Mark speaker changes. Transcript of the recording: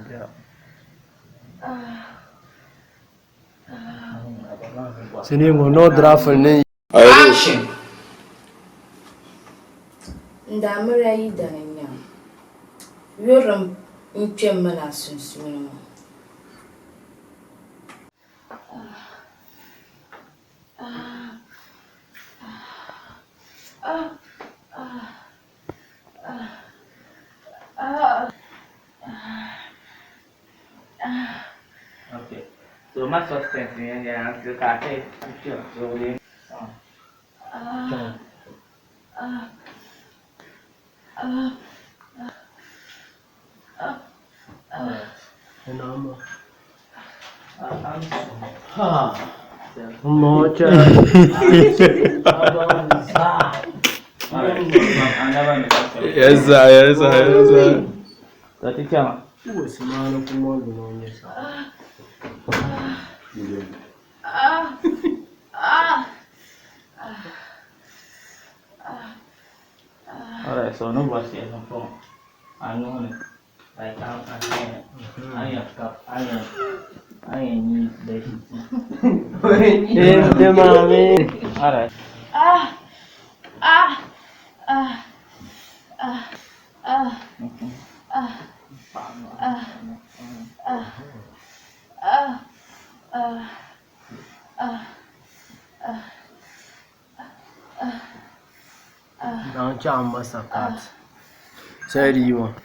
Speaker 1: Yeah. Sini ngono draft ni.
Speaker 2: Action. Ndamira yi danya. Yoram nkwe mana sunsun.
Speaker 3: Okay. So my substance in here, I'm still carting. Sure. So we.
Speaker 1: Enama.
Speaker 3: Ha.
Speaker 1: Mocha.
Speaker 4: Yes, sir. Yes, sir. Yes, sir.
Speaker 3: Tati chama.
Speaker 1: Usimano kumondo naonyesha.
Speaker 3: Alright, so no was here no phone. I know it. Like I am cup. I need the heat.
Speaker 1: The mommy.
Speaker 3: Alright.
Speaker 1: Don't jump us a cat. Say do you want?